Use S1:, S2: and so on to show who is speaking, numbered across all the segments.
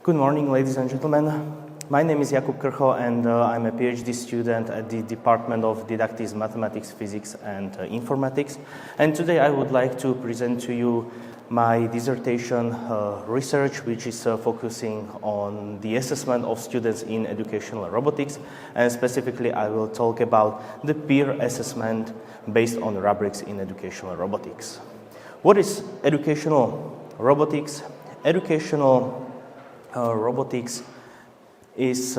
S1: Good morning, ladies and gentlemen. My name is Jakub Krcho, and I'm a PhD student at the Department of Didactics, Mathematics, Physics, and Informatics. And today I would like to present to you my dissertation research, which is focusing on the assessment of students in educational robotics. And specifically, I will talk about the peer assessment based on rubrics in educational robotics. What is educational robotics? Educational robotics is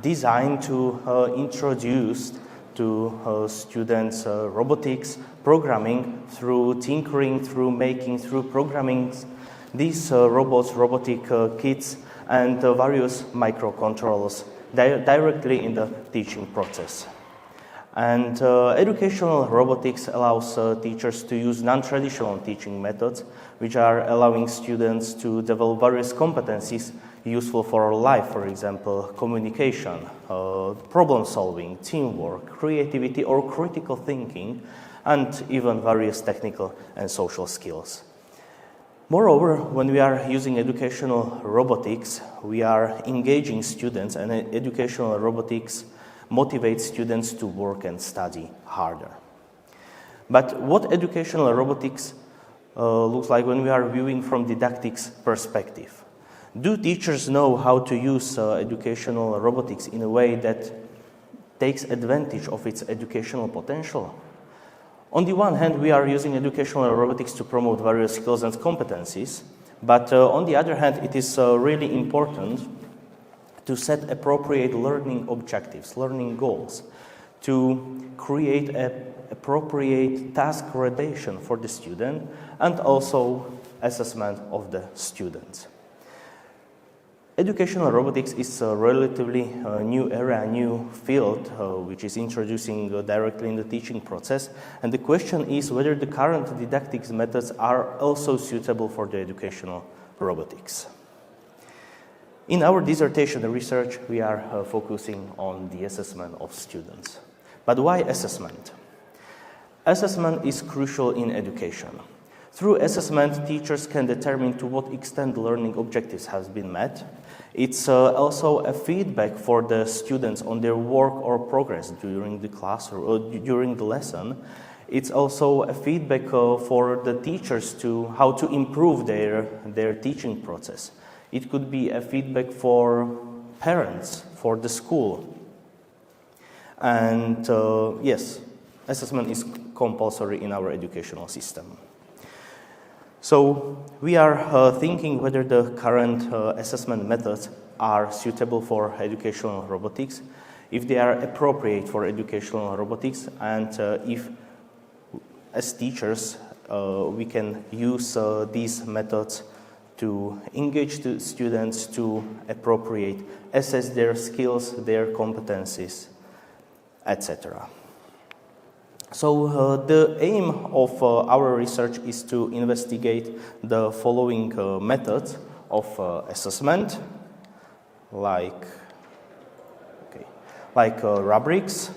S1: designed to introduce to students robotics, programming through tinkering, through making, through programming these robots, robotic kits, and various microcontrollers directly in the teaching process. And educational robotics allows teachers to use non-traditional teaching methods, which are allowing students to develop various competencies useful for life, for example, communication, problem solving, teamwork, creativity or critical thinking, and even various technical and social skills. Moreover, when we are using educational robotics, we are engaging students, and educational robotics motivates students to work and study harder. But what educational robotics looks like when we are viewing from didactics perspective? Do teachers know how to use educational robotics in a way that takes advantage of its educational potential? On the one hand, we are using educational robotics to promote various skills and competencies, but on the other hand, it is really important to set appropriate learning objectives, learning goals, to create an appropriate task gradation for the student, and also assessment of the students. Educational robotics is a relatively new area, new field, which is introducing directly in the teaching process. And the question is whether the current didactics methods are also suitable for the educational robotics. In our dissertation research, we are focusing on the assessment of students. But why assessment? Assessment is crucial in education. Through assessment, teachers can determine to what extent learning objectives have been met. It's also a feedback for the students on their work or progress during the class or during the lesson. It's also a feedback for the teachers to how to improve their teaching process. It could be a feedback for parents, for the school. And yes, assessment is compulsory in our educational system. So we are thinking whether the current assessment methods are suitable for educational robotics, if they are appropriate for educational robotics, and if as teachers we can use these methods to engage the students to appropriate, assess their skills, their competencies, etc. So the aim of our research is to investigate the following methods of assessment, like rubrics,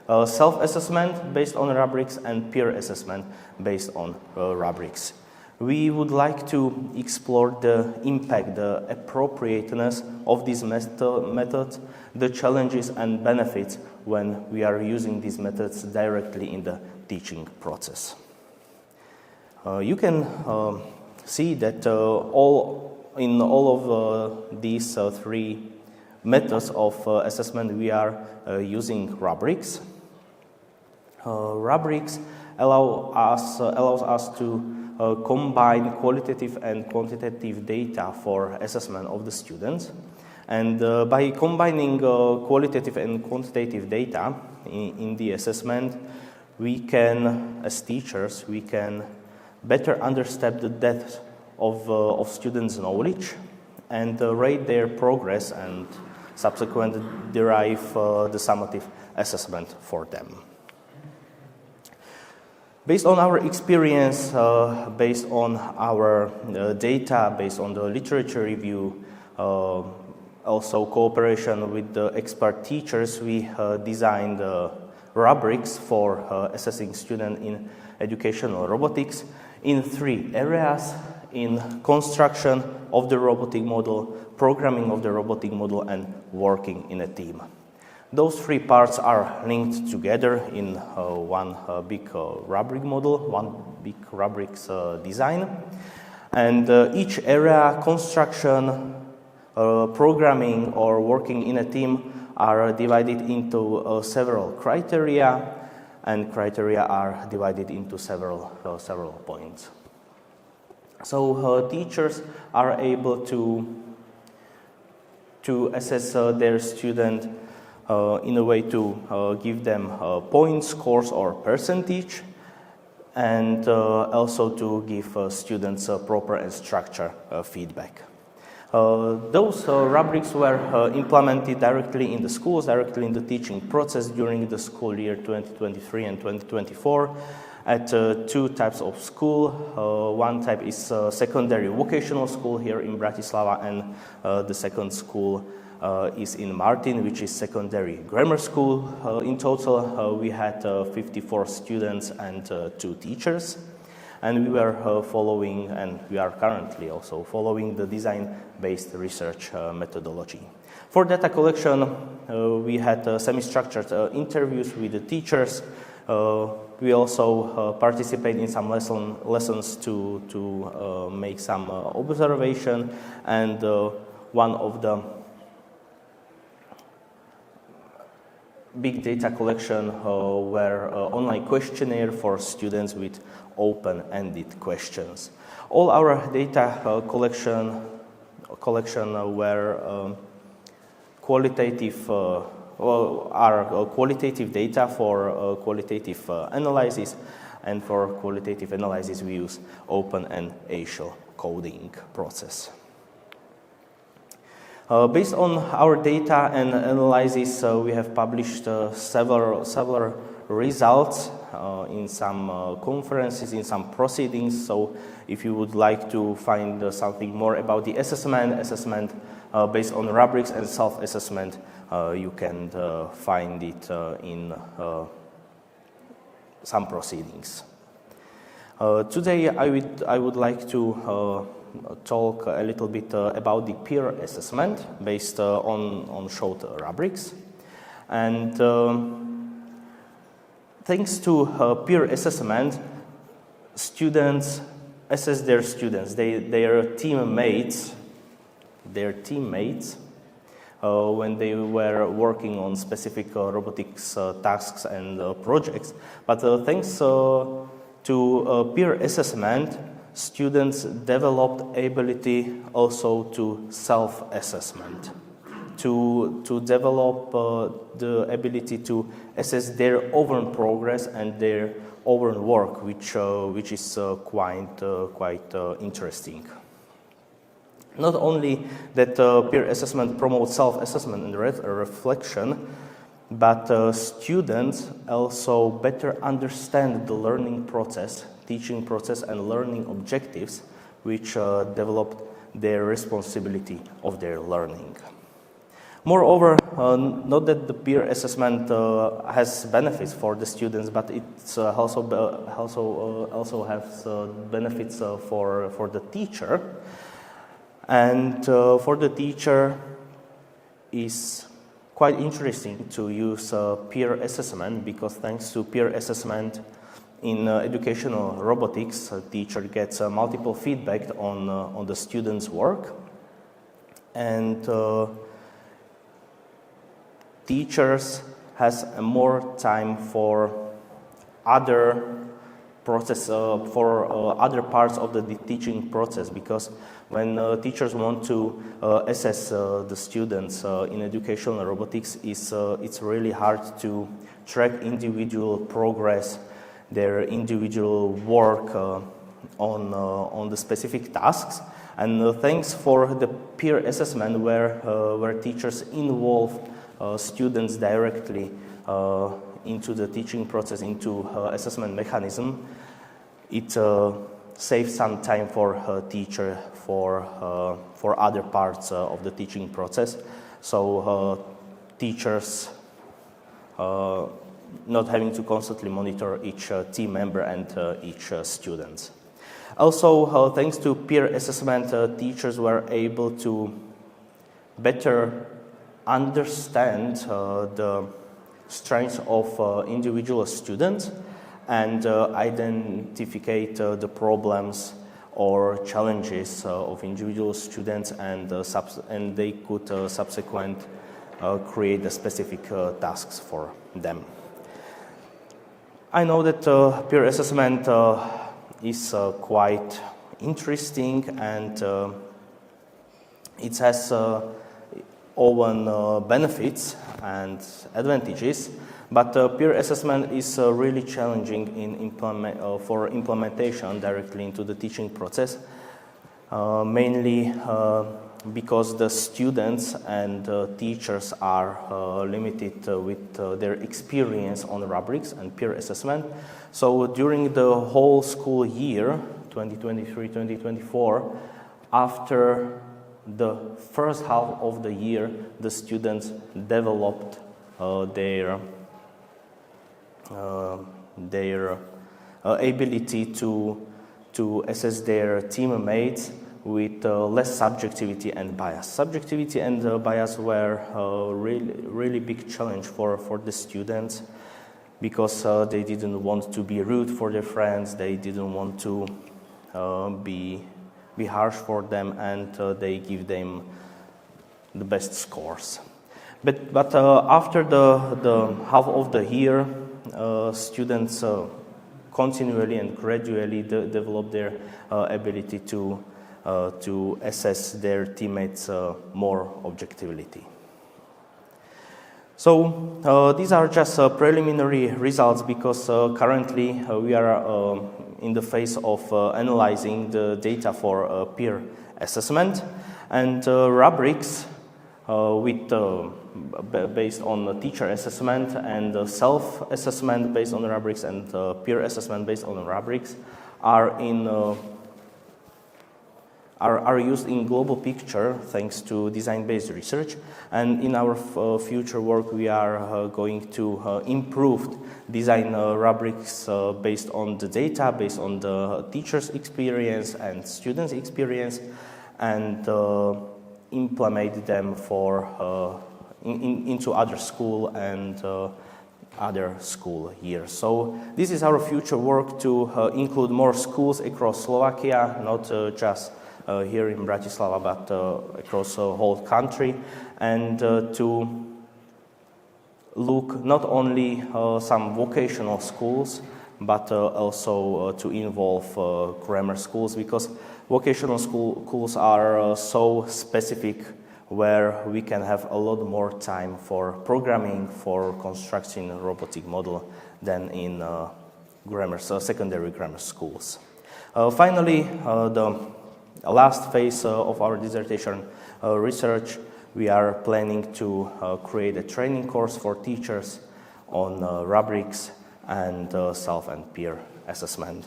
S1: self-assessment based on rubrics, and peer assessment based on rubrics. We would like to explore the impact, the appropriateness of these methods, the challenges and benefits when we are using these methods directly in the teaching process. You can see that in all of these three methods of assessment, we are using rubrics. Rubrics allows us to combine qualitative and quantitative data for assessment of the students. And by combining qualitative and quantitative data in the assessment, we can, as teachers, we can better understand the depth of students' knowledge and rate their progress and subsequently derive the summative assessment for them. Based on our experience, based on our data, based on the literature review, also cooperation with the expert teachers, we designed rubrics for assessing students in educational robotics in three areas: in construction of the robotic model, programming of the robotic model, and working in a team. Those three parts are linked together in one big rubric model, one big rubrics design. And each area, construction, programming, or working in a team, are divided into several criteria, and criteria are divided into several points. So teachers are able to assess their student in a way to give them points, scores, or percentage, and also to give students proper and structured feedback. Those rubrics were implemented directly in the schools, directly in the teaching process during the school year 2023 and 2024 at two types of school. One type is secondary vocational school here in Bratislava, and the second school is in Martin, which is secondary grammar school. In total, we had 54 students and 2 teachers. And we were following, and we are currently also following, the design-based research methodology. For data collection, we had semi-structured interviews with the teachers. We also participate in some lessons to make some observation, and one of the big data collection were online questionnaire for students with open-ended questions. All our data collection were qualitative data for qualitative analysis, and for qualitative analysis we use open and ASHL coding process. Based on our data and analysis, we have published several results in some conferences, in some proceedings. So if you would like to find something more about the assessment based on rubrics and self-assessment, you can find it in some proceedings. Today I would like to talk a little bit about the peer assessment based on short rubrics. And thanks to peer assessment, students assess their students, their teammates, when they were working on specific robotics tasks and projects. But thanks to peer assessment, students developed ability also to self-assessment, to develop the ability to assess their own progress and their own work, which is quite interesting. Not only that peer assessment promotes self-assessment and reflection, but students also better understand the learning process, teaching process, and learning objectives, which developed their responsibility of their learning. Moreover, not that the peer assessment has benefits for the students, but it also has benefits for the teacher. And for the teacher, is quite interesting to use peer assessment, because thanks to peer assessment in educational robotics, a teacher gets multiple feedback on the student's work, and teachers has more time for other process, for other parts of the teaching process, because when teachers want to assess the students in educational robotics, it's really hard to track individual progress, their individual work on the specific tasks. And thanks for the peer assessment, where teachers involve students directly into the teaching process, into assessment mechanism, it saves some time for a teacher for other parts of the teaching process. So teachers not having to constantly monitor each team member and each student. Also, thanks to peer assessment, teachers were able to better understand the strengths of individual students and identify the problems or challenges of individual students, and they could subsequently create the specific tasks for them. I know that peer assessment is quite interesting, and it has own benefits and advantages, but peer assessment is really challenging for implementation directly into the teaching process, mainly because the students and teachers are limited with their experience on rubrics and peer assessment. So during the whole school year, 2023-2024, after the first half of the year, the students developed their ability to assess their teammates with less subjectivity and bias. Subjectivity and bias were a really big challenge for the students, because they didn't want to be rude for their friends, they didn't want to be harsh for them, and they give them the best scores. But after the half of the year, students continually and gradually develop their ability to assess their teammates more objectively. So these are just preliminary results, because currently we are in the phase of analyzing the data for peer assessment, and rubrics based on teacher assessment, and self-assessment based on rubrics, and peer assessment based on rubrics are used in global picture thanks to design-based research. And in our future work, we are going to improve design rubrics based on the data, based on the teacher's experience and students' experience, and implement them into other school and other school years. So this is our future work, to include more schools across Slovakia, not just here in Bratislava, but across the whole country, and to look not only some vocational schools, but also to involve grammar schools, because vocational schools are so specific, where we can have a lot more time for programming, for constructing a robotic model, than in secondary grammar schools. Finally, the last phase of our dissertation research, we are planning to create a training course for teachers on rubrics and self and peer assessment.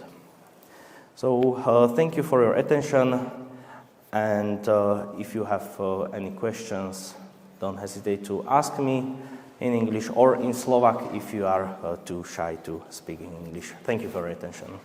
S1: So thank you for your attention, and if you have any questions, don't hesitate to ask me in English or in Slovak if you are too shy to speak in English. Thank you for your attention.